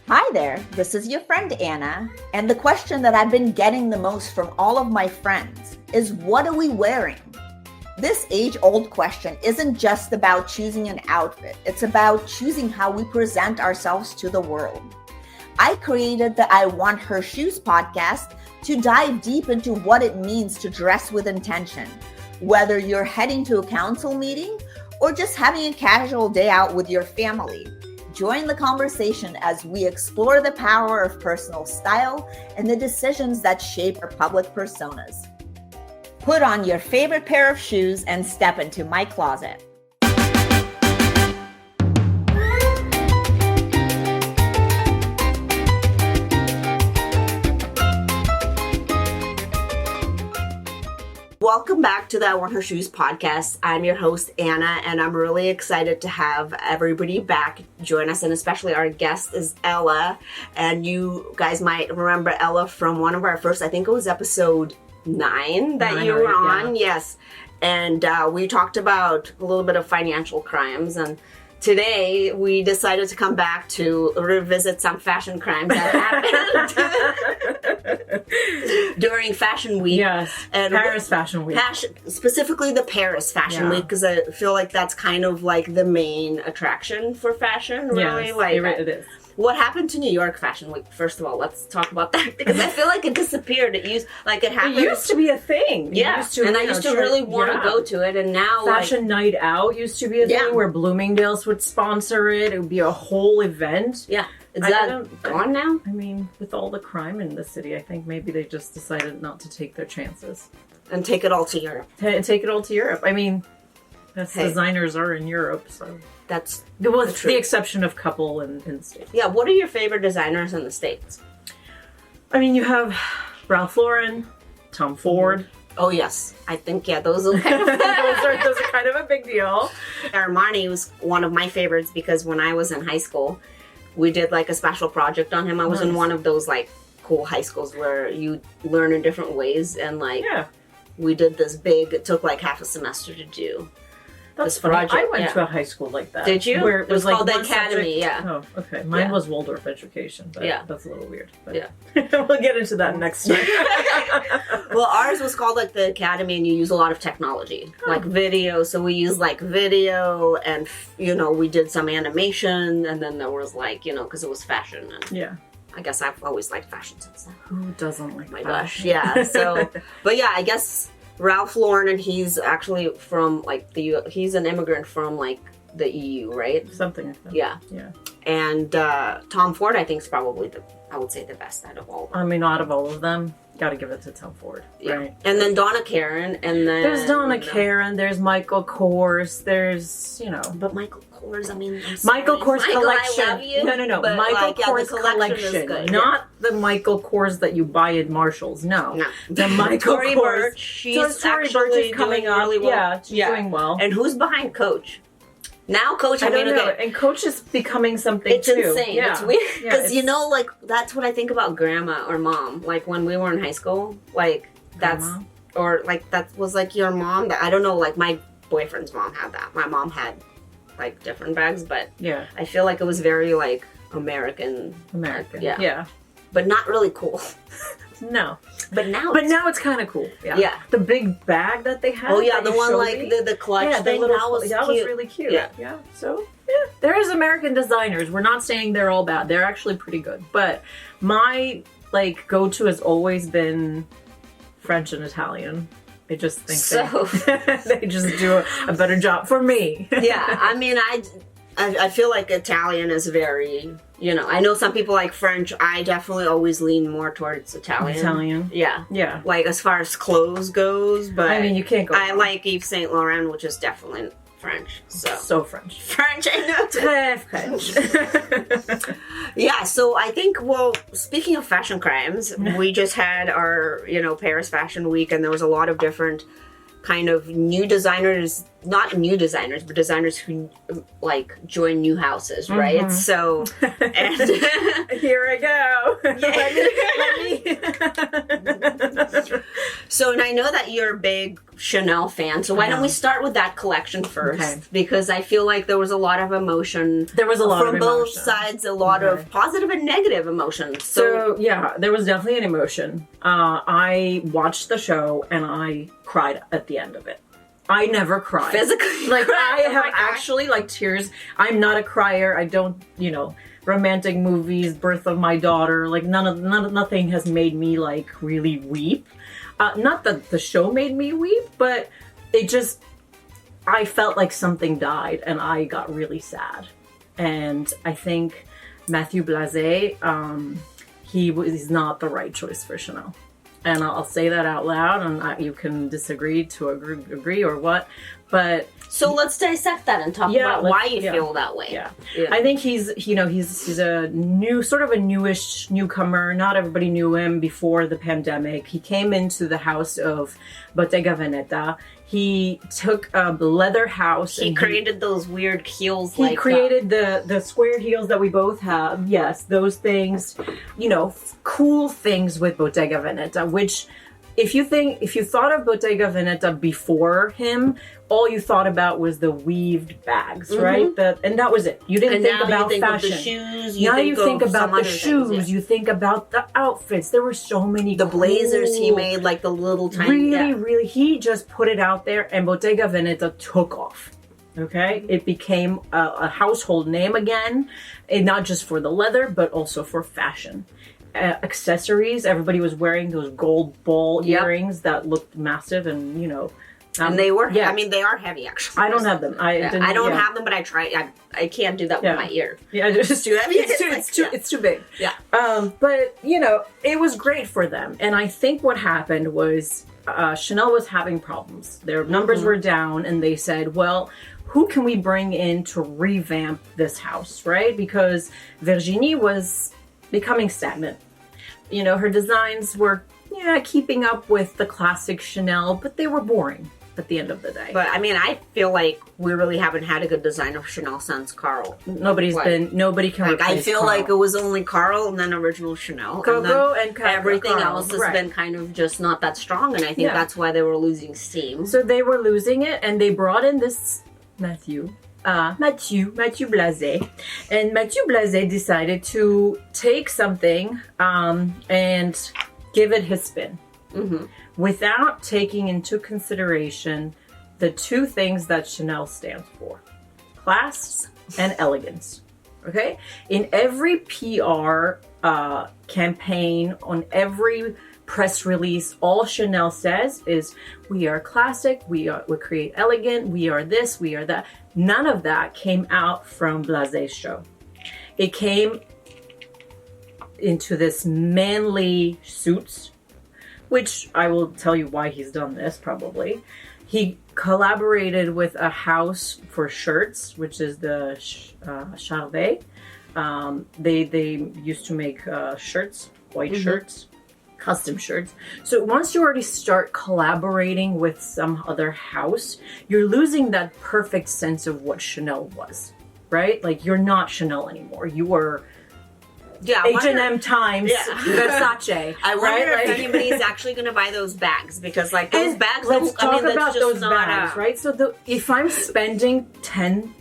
Hi there, this is your friend Anna, and the question that I've been getting the most from all of my friends is, what are we wearing? This age-old question isn't just about choosing an outfit, it's about choosing how we present ourselves to the world. I created the I Want Her Shoes podcast to dive deep into what it means to dress with intention, whether you're heading to a council meeting or just having a casual day out with your family. Join the conversation as we explore the power of personal style and the decisions that shape our public personas. Put on your favorite pair of shoes and step into my closet. Welcome back to the I Want Her Shoes podcast. I'm your host, Anna, and I'm really excited to have everybody back join us, and especially our guest is Ella. And you guys might remember Ella from one of our first, I think it was episode 9 that you were on. Yeah. Yes. And we talked about a little bit of financial crimes, and today we decided to come back to revisit some fashion crimes that happened during Fashion Week. Yes, and Paris Fashion Week. Specifically the Paris Fashion Week, because I feel like that's kind of like the main attraction for fashion, really. Yes, like it is. What happened to New York Fashion Week? First of all, let's talk about that, because I feel like it disappeared. It used to be a thing. Yeah, I used to really want to go to it, and now Fashion Night Out used to be a thing where Bloomingdale's would sponsor it. It would be a whole event. Yeah, is that gone now? I mean, with all the crime in the city, I think maybe they just decided not to take their chances and take it all to Europe. Take it all to Europe. I mean, designers are in Europe, so. That's the exception of couple in the States. Yeah, what are your favorite designers in the States? I mean, you have Ralph Lauren, Tom Ford. Oh yes, I think those are kind of those are kind of a big deal. Armani was one of my favorites because when I was in high school, we did like a special project on him. I was in one of those like cool high schools where you learn in different ways, and we did this big. It took like half a semester to do. That's funny. I went to a high school like that. Did you? Where it was like called the Academy, Oh, okay. Mine was Waldorf Education, but that's a little weird. But yeah. We'll get into that next time. Well, ours was called like the Academy, and you use a lot of technology, like video. So we used like video, and we did some animation, and then there was like, because it was fashion. And I guess I've always liked fashion since then. Who doesn't like fashion? Gosh, yeah. So, but yeah, I guess Ralph Lauren, and he's actually from like he's an immigrant from like the EU, right? Something like that. Yeah. And Tom Ford, I think, is probably I would say the best out of all of them. I mean, out of all of them, gotta give it to Tom Ford. Yeah. Right? And then Donna Karan, and then there's Donna Karan, there's Michael Kors, there's But Michael Kors, I mean, Michael Kors collection. I love you, No. Michael Kors collection, good, not the Michael Kors that you buy at Marshall's. No. The Michael Tory Kors. Burch, she's actually coming doing really well. Yeah, she's doing well. And who's behind Coach? Now Coach, I don't know. And Coach is becoming something it's too. Insane. Yeah. It's weird because like that's what I think about grandma or mom. Like when we were in high school, like grandma? that was like your mom. That I don't know. Like my boyfriend's mom had that. My mom had like different bags, but I feel like it was very like American. Yeah. But not really cool. No. But now it's kind of cool. Yeah. The big bag that they had. Oh yeah, the one like the clutch thing. That was really cute. Yeah. So there is American designers. We're not saying they're all bad. They're actually pretty good. But my go-to has always been French and Italian. I just think they just do a better job for me. Yeah, I mean, I feel like Italian is very, I know some people like French. I definitely always lean more towards Italian. Yeah. Like as far as clothes goes, but I mean, you can't go. I like Yves Saint Laurent, which is definitely French. So French. French, I know. Très French. Yeah, so I think, speaking of fashion crimes, we just had our, Paris Fashion Week, and there was a lot of different kind of new designers, not new designers, but designers who join new houses, right? Mm-hmm. So, and here I go. So, and I know that you're a big Chanel fan, so why don't we start with that collection first? Okay. Because I feel like there was a lot of emotion. There was a lot from of both emotion. sides, a lot of positive and negative emotions. So yeah, there was definitely an emotion. I watched the show and I cried at the end of it. I never cry. Physically Like, cry? I Oh have my God. actually, like, tears. I'm not a crier. I don't, romantic movies, birth of my daughter, like, nothing has made me, like, really weep. Not that the show made me weep, but it just, I felt like something died and I got really sad. And I think Matthew Blasé, he's not the right choice for Chanel. And I'll say that out loud, and you can disagree to agree or what, but So let's dissect that and talk about why you feel that way. Yeah. I think he's a newish newcomer. Not everybody knew him before the pandemic. He came into the house of Bottega Veneta. He took a leather house. He created those weird heels. He created the square heels that we both have. Yes, those things, cool things with Bottega Veneta, which if you thought of Bottega Veneta before him, all you thought about was the weaved bags, right? And that was it. You didn't think about fashion. Of the shoes. Now you think about the shoes. You think about the outfits. There were so many. The blazers he made, like the little tiny. Really, he just put it out there, and Bottega Veneta took off. Okay, it became a household name again, and not just for the leather, but also for fashion. Accessories. Everybody was wearing those gold ball earrings that looked massive, and and they were. Yeah. I mean, they are heavy. Actually, I don't have them. I don't have them, but I try. I can't do that with my ear. Yeah, just too heavy. It's too big. Yeah. But it was great for them, and I think what happened was Chanel was having problems. Their numbers were down, and they said, well, who can we bring in to revamp this house, right? Because Virginie was becoming stagnant. Her designs were, keeping up with the classic Chanel, but they were boring at the end of the day. But I mean, I feel like we really haven't had a good design of Chanel since Carl. Nobody can replace I feel Carl. like it was only Carl and then original Chanel. Coco and everything Carl. else has been kind of just not that strong, and I think that's why they were losing steam. So they were losing it, and they brought in this Matthew Blasé. And Matthew Blasé decided to take something and give it his spin without taking into consideration the two things that Chanel stands for: class and elegance. Okay? In every PR campaign, on every press release, all Chanel says is, we are classic, we create elegant, we are this, we are that. None of that came out from Blasé's show. It came into this manly suits, which I will tell you why he's done this probably. He collaborated with a house for shirts, which is the Charvet. They used to make shirts, white shirts, custom shirts. So once you already start collaborating with some other house, you're losing that perfect sense of what Chanel was, right? Like, you're not Chanel anymore. You are H&M times Versace. I wonder if anybody's actually going to buy those bags, because those bags. Let's talk about those not bags, right? So if I'm spending $10,000+,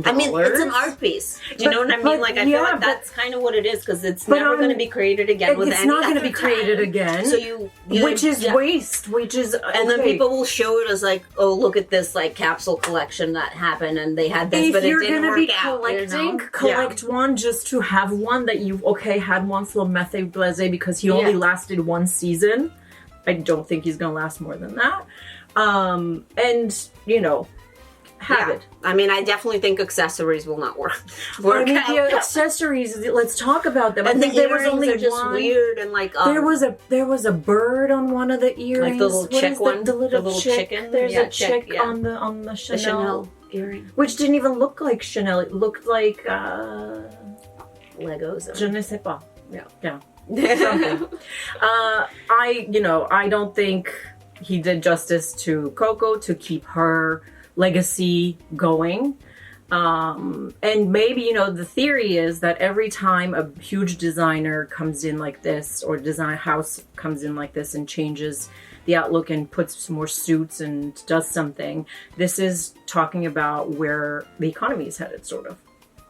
I mean, it's an art piece. Do you know what I mean? Like, I feel like that's kind of what it is, because it's never going to be created again with any. It's not going to be created again. So which is waste. Which is and then people will show it as like, oh, look at this like capsule collection that happened, and they had this, but it didn't work out. Collect one just to have one that you've had one for Mathieu Blasé, because he only lasted one season. I don't think he's going to last more than that. Have it. I mean, I definitely think accessories will not work. The accessories. Let's talk about them. And I think there was only are just weird, and like there was a bird on one of the earrings, like the little chick one, the little chicken. There's a chick on the Chanel earring, which didn't even look like Chanel. It looked like Legos. Je ne sais pas. Yeah. Something. I don't think he did justice to Coco to keep her legacy going. And maybe, you know, the theory is that every time a huge designer comes in like this, or design house comes in like this and changes the outlook and puts some more suits and does something, this is talking about where the economy is headed, sort of.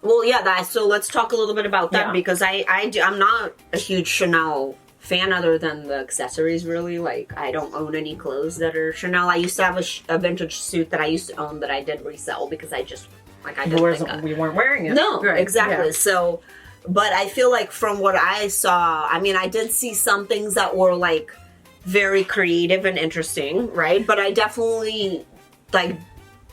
Well, yeah, so let's talk a little bit about that, because I'm not a huge Chanel fan other than the accessories, really. Like, I don't own any clothes that are Chanel. I used to have a vintage suit that I used to own that I did resell because I just, like, I didn't think we weren't wearing it. No, right. exactly. Yeah. So, but I feel like from what I saw, I mean, I did see some things that were, like, very creative and interesting, right? But I definitely, like,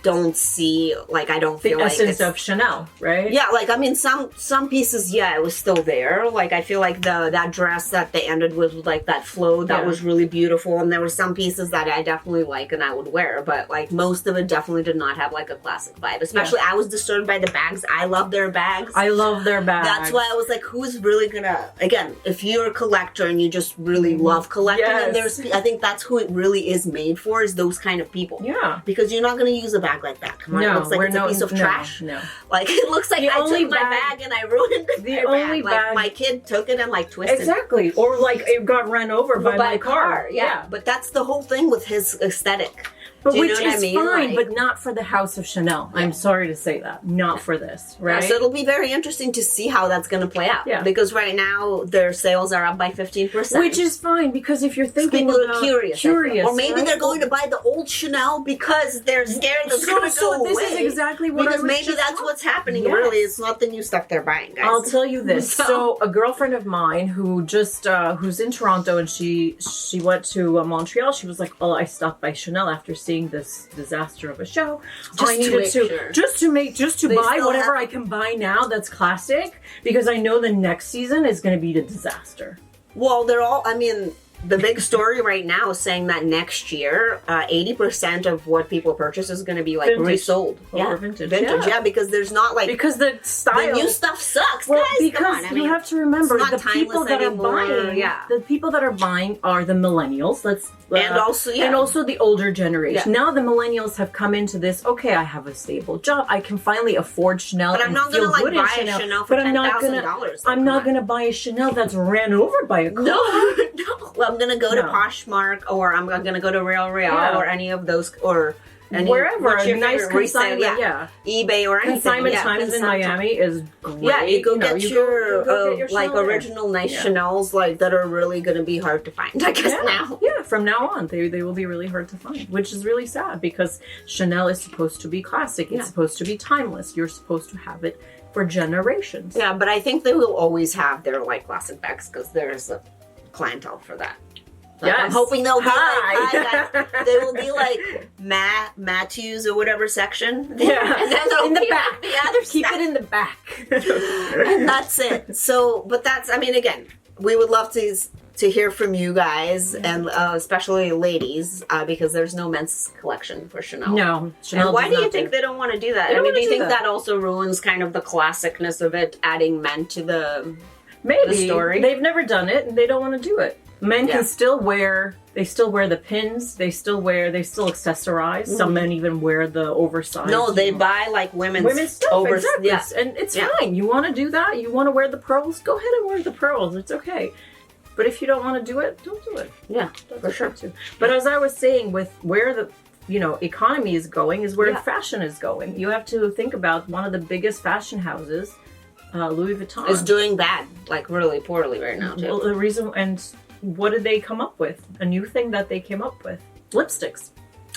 don't see, like, I don't feel the like essence of Chanel, right? Yeah, like, I mean, some pieces, yeah, it was still there. Like, I feel like that dress that they ended with, like, that flow, that was really beautiful. And there were some pieces that I definitely like and I would wear. But, like, most of it definitely did not have, like, a classic vibe. Especially, I was disturbed by the bags. I love their bags. I love their bags. That's why I was like, who's really gonna, again, if you're a collector and you just really love collecting, and I think that's who it really is made for, is those kind of people. Yeah. Because you're not gonna use a bag like that. Come on, it looks like it's a piece of trash. No. Like, it looks like I took my bag and I ruined the only bag. Like, my kid took it and, like, twisted. Exactly. Or, like, it got run over by my car. Yeah. But that's the whole thing with his aesthetic. But Do you which know what is I mean? fine, Like, but not for the House of Chanel. I'm sorry to say that. Not for this, right? So it'll be very interesting to see how that's going to play out. Yeah. Because right now, their sales are up by 15%. Which is fine, because if you're thinking people about... are curious. Or maybe right? they're going to buy the old Chanel because they're scared it's going to go away. This is exactly what because I was maybe just that's what's happening. Yes. Really, it's not the new stuff they're buying, guys. I'll tell you this. So a girlfriend of mine who just who's in Toronto, and she went to Montreal. She was like, "Oh, I stopped by Chanel after seeing this disaster of a show. I needed to buy whatever I can buy now that's classic, because I know the next season is going to be the disaster." Well, they're all, I mean, the big story right now is saying that next year, 80% of what people purchase is going to be, like, Vintage. Resold. Or vintage, yeah. Because there's not, like... Because the style... The new stuff sucks, well, guys. because Come on. I mean, you have to remember, it's not the people that anymore. are buying... Yeah. The people that are buying are the millennials. And also the older generation. Yeah. Now the millennials have come into this, okay, I have a stable job. I can finally afford Chanel. But I'm not going to, like, buy a Chanel for $10,000. I'm not going to buy a Chanel that's ran over by a car. No. Well, I'm going to go to Poshmark, or I'm going to go to Real or any of those, or... Wherever, a nice consignment, eBay or anything. Consignment Times in Miami is great. Yeah, you go get your like Chanel original nice Chanels, like, that are really going to be hard to find, I guess, now. Yeah, from now on, they will be really hard to find, which is really sad, because Chanel is supposed to be classic. It's supposed to be timeless. You're supposed to have it for generations. Yeah, but I think they will always have their, like, classic bags, because there's a clientele for that. Like, I'm hoping they'll be they will be like Matthews or whatever section. Yeah, and then in the back. Yeah, keep it in the back. And that's it. So, but that's, I mean, again, we would love to hear from you guys, and especially ladies, because there's no men's collection for Chanel. No, Chanel. And why do you think they don't want to do that? I mean, do you think that also ruins kind of the classicness of it, adding men to the story? They've never done it, and they don't want to do it. Men can still wear, they still wear the pins, they still accessorize. Mm-hmm. Some men even wear the oversized. No, they buy, like, women's stuff, exactly. Yeah. And it's fine. You want to do that? You want to wear the pearls? Go ahead and wear the pearls. It's okay. But if you don't want to do it, don't do it. Yeah, for sure. Too. But as I was saying, with where the economy is going is where fashion is going. You have to think about one of the biggest fashion houses, Louis Vuitton, is doing bad, like, really poorly right now, too. Well, the reason, and what did they come up with? A new thing that they came up with. Lipsticks.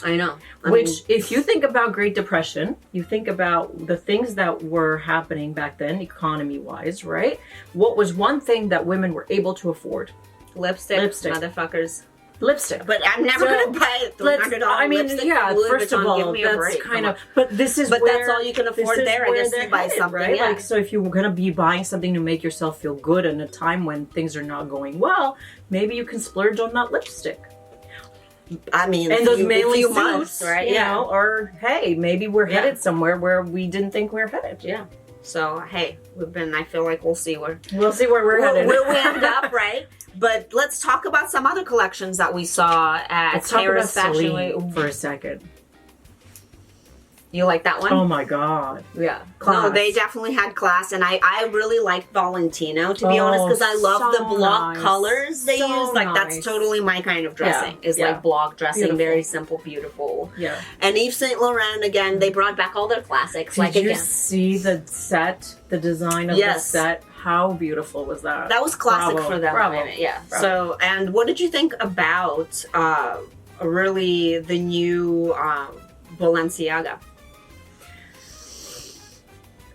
I know. If you think about Great Depression, you think about the things that were happening back then, economy-wise, right? What was one thing that women were able to afford? Lipstick. Motherfuckers. Lipstick. But I'm never going to buy a $300 lipstick. First of all, that's kind of... But this is But that's all you can afford there, I guess, to buy something, right? Yeah. Like, so if you're going to be buying something to make yourself feel good in a time when things are not going well, maybe you can splurge on that lipstick. I mean, and those manly suits, months, right? You know, or, hey, maybe we're headed somewhere where we didn't think we were headed. Yeah. So, hey, I feel like we'll see where we're headed. Where we end up, right? But let's talk about some other collections that we saw at Paris Fashion Week for a second. You like that one? Oh my god. Yeah. Class. No, they definitely had class, and I really liked Valentino, to be honest, because I love so the block nice. colors they So use. Like, nice. that's totally my kind of dressing, is yeah. like block dressing, Beautiful. very simple, beautiful. Yeah. And Yves Saint Laurent, again, they brought back all their classics. Did like, you again, see the set, the design of the set? How beautiful was that? that was classic Bravo. for them. Bravo. Yeah. Bravo. So, and what did you think about really the new Balenciaga?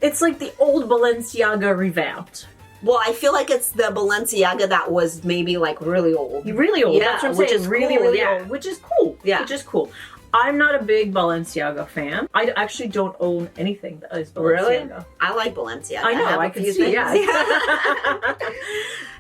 It's like the old Balenciaga revamped. Well, I feel like it's the Balenciaga that was maybe like really old. Really old. Yeah, That's what I'm which saying. is Really, cool, really yeah. old. Which is cool. Yeah. Which is cool. I'm not a big Balenciaga fan. I actually don't own anything that is Balenciaga. Really? I like Balenciaga. I know. have I a can few see. things. Yeah.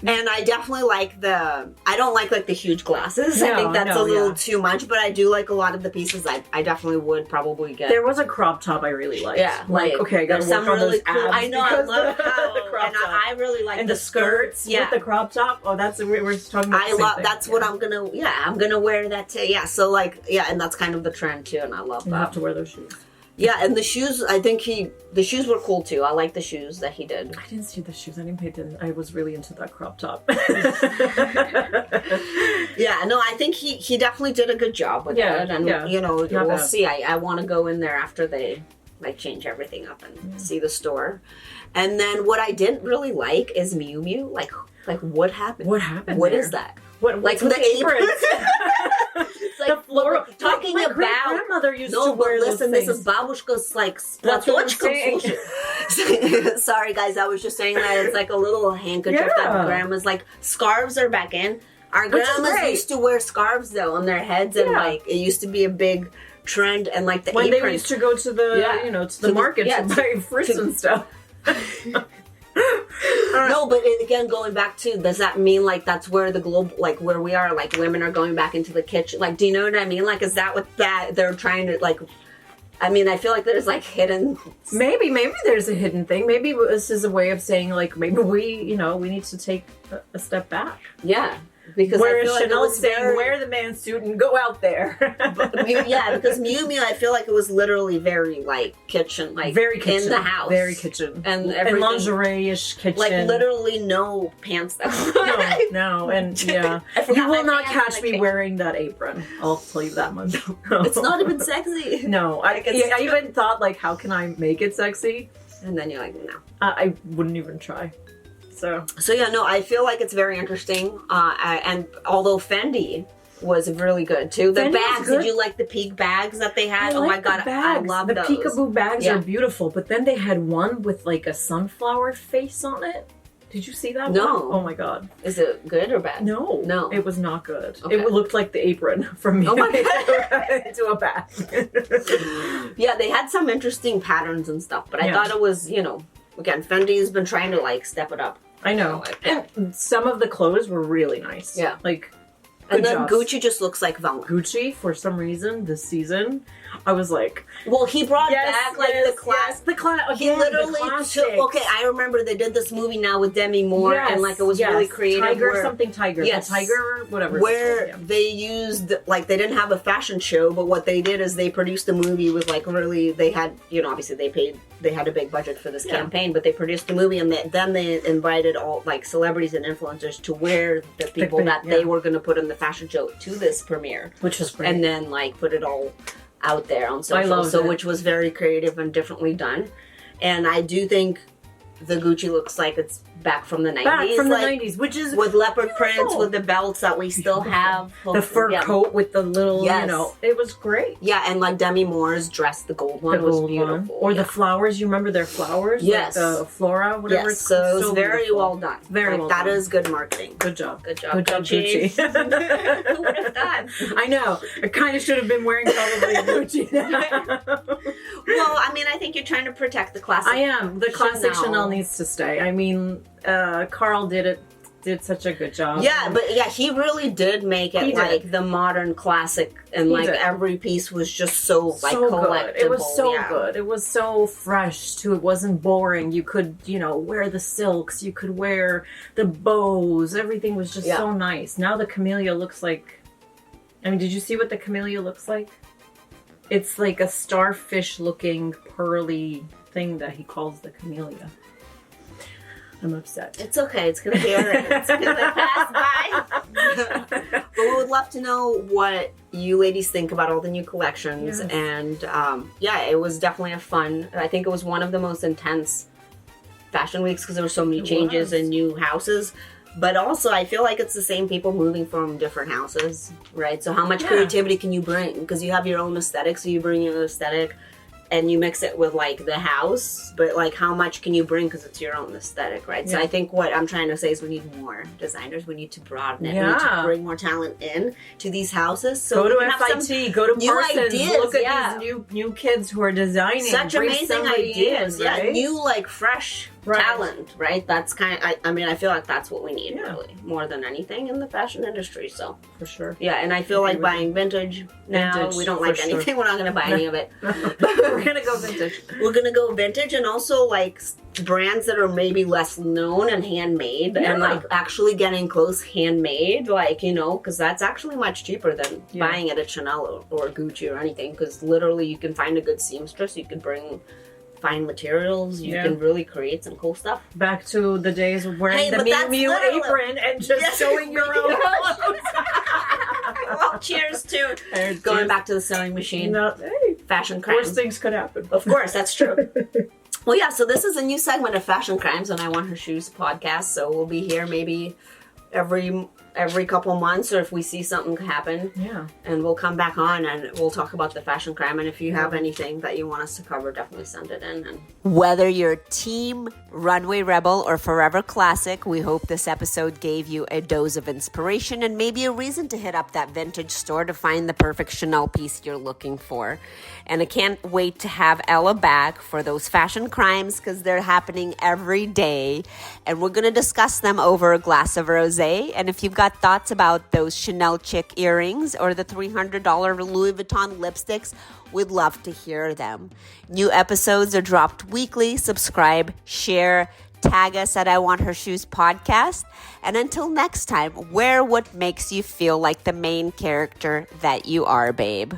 And I definitely like I don't like the huge glasses. I No, think that's no, a little yeah. too much, but I do like a lot of the pieces. I definitely would probably get. There was a crop top I really liked. Yeah, Like, okay, I gotta there's work on those cool. abs I know, I because love the- how, the crop and top. I really like And the skirts with the crop top. Oh, that's we're talking about. I the same love. thing. That's what I'm gonna. Yeah, I'm gonna wear that too. Yeah, so like, yeah, and that's kind of the trend too, and I love You have that. to wear those shoes. Yeah, and the shoes. I think the shoes were cool too. I like the shoes that he did. I didn't see the shoes. I didn't pay attention. I was really into that crop top. Yeah, no, I think he definitely did a good job with Yeah, it, and yeah. you know, Not we'll bad. see. I want to go in there after they like change everything up and see the store. And then what I didn't really like is Miu Miu. Like what happened? What happened? What there? is that? What? Like What's the with aprons? It's like The floral. Talking my about. grandmother used No, to but wear listen, those this is things. babushka's like That's what I'm saying. Sorry, guys, I was just saying that it's like a little handkerchief Yeah. that grandma's like scarves are back in. Our Which is grandmas great. used to wear scarves though on their heads, and Yeah. like it used to be a big trend, and like the When aprons. they used to go to the, Yeah. to To the the- market yeah, to buy fruits to- and stuff. No, but again, going back to, does that mean like that's where the globe, like where we are, like women are going back into the kitchen? Like, do you know what I mean? Like, is that what that they're trying to like? I mean, I feel like there's like hidden. Maybe there's a hidden thing. Maybe this is a way of saying like maybe we need to take a step back. Yeah, because I Whereas feel like it Chanel was saying very- wear the man suit and go out there. Yeah, because Miu Miu, I feel like it was literally very like kitchen, like Very kitchen. in the house, Very kitchen. and And everything, lingerie-ish kitchen. like literally no pants. No, and yeah. I forgot You will my not pants catch and me I can't- wearing that apron. I'll tell you that much. It's not even sexy. No, Like, it's- I even thought like, how can I make it sexy? And then you're like, no. I wouldn't even try. So So yeah, no, I feel like it's very interesting. And although Fendi was really good too. The Fendi was bags, good. did you like the peak bags that they had? I Oh my like the god, I bags. love the those. peekaboo bags Yeah. are beautiful, but then they had one with like a sunflower face on it. Did you see that No. one? Oh my god. Is it good or bad? No. No. It was not good. Okay. It looked like the apron from me Oh my God. into a bag. Yeah, they had some interesting patterns and stuff, but I Yeah. thought it was, you know, again, Fendi's been trying to like step it up. I know. And some of the clothes were really nice. Yeah. Like, And good then jobs. Gucci just looks like Velma. Gucci, for some reason, this season, I was like, Well, he brought yes, back like yes, the class. yes, the class. He literally took. Okay, I remember they did this movie now with Demi Moore, and like it was really creative. Tiger, where, something tiger. Yes. The tiger, whatever. it's where called, yeah. they used like they didn't have a fashion show, but what they did is they produced a movie with like really they had, you know, obviously they had a big budget for this Yeah. campaign, but they produced a movie and then they invited all like celebrities and influencers to wear the people that they were going to put in the fashion show to this premiere, Which was great. and then like put it all out there on social, loved so it. which was very creative and differently done. And I do think the Gucci looks like it's back from the 90s. Back from the like, 90s, which is with leopard prints, beautiful. with the belts that we still have. the fur Yeah. coat with the little, Yes. you know, it was great. Yeah, and like Demi Moore's dress, the gold one The was gold beautiful. one. Or yeah. the flowers, you remember their flowers? Yes. Like the flora, whatever Yes, it's so called. it was very beautiful. well done. Very like, well that done. is good marketing. Good job. Good job. Good job, Gucci. Gucci. Who would have thought? I know. I kind of should have been wearing probably Gucci. Well, I mean, I think you're trying to protect the classic. I am. The classic Chanel needs to stay. I mean, Carl did such a good job. Yeah, but yeah, he really did make it He did. like the modern classic, and He like did. every piece was just so like so collectible. good. It was so yeah. good. It was so fresh too. It wasn't boring. You could, wear the silks. You could wear the bows. Everything was just Yeah. so nice. Now the camellia looks like. I mean, did you see what the camellia looks like? It's like a starfish-looking pearly thing that he calls the camellia. I'm upset. It's okay. It's gonna be alright. It's gonna pass by. But we would love to know what you ladies think about all the new collections. Yes. And yeah, it was definitely a fun. I think it was one of the most intense fashion weeks because there were so many changes and new houses. But also, I feel like it's the same people moving from different houses, right? So how much creativity can you bring? Because you have your own aesthetic, so you bring your aesthetic. And you mix it with like the house, but like how much can you bring because it's your own aesthetic, right? Yeah. So I think what I'm trying to say is we need more designers. We need to broaden it. We need to bring more talent in to these houses. So go to FIT, go to Parsons, look at these new kids who are designing. Such amazing ideas, right? Yeah, new like fresh talent, right? That's kind of, I mean, I feel like that's what we need really more than anything in the fashion industry. So for sure, yeah. And I feel like buying vintage now. We don't like anything. We're not going to buy any of it. We're gonna go vintage. We're gonna go vintage, and also like brands that are maybe less known and handmade, and like actually getting close handmade, like, you know, because that's actually much cheaper than buying it at Chanel or Gucci or anything. Because literally, you can find a good seamstress, you can bring fine materials, you can really create some cool stuff. Back to the days of wearing the Miu Miu apron and just sewing your own clothes. Well, cheers to going back to the sewing machine. Fashion crimes. Worst things could happen. Of course, that's true. Well, yeah, so this is a new segment of Fashion Crimes on I Want Her Shoes podcast. So we'll be here maybe every couple months, or if we see something happen. Yeah. And we'll come back on and we'll talk about the fashion crime. And if you have anything that you want us to cover, definitely send it in. And whether you're Team Runway Rebel or Forever Classic, we hope this episode gave you a dose of inspiration and maybe a reason to hit up that vintage store to find the perfect Chanel piece you're looking for. And I can't wait to have Ella back for those fashion crimes because they're happening every day. And we're going to discuss them over a glass of rosé. And if you've got thoughts about those Chanel chick earrings or the $300 Louis Vuitton lipsticks, we'd love to hear them. New episodes are dropped weekly. Subscribe, share, tag us at I Want Her Shoes podcast. And until next time, wear what makes you feel like the main character that you are, babe.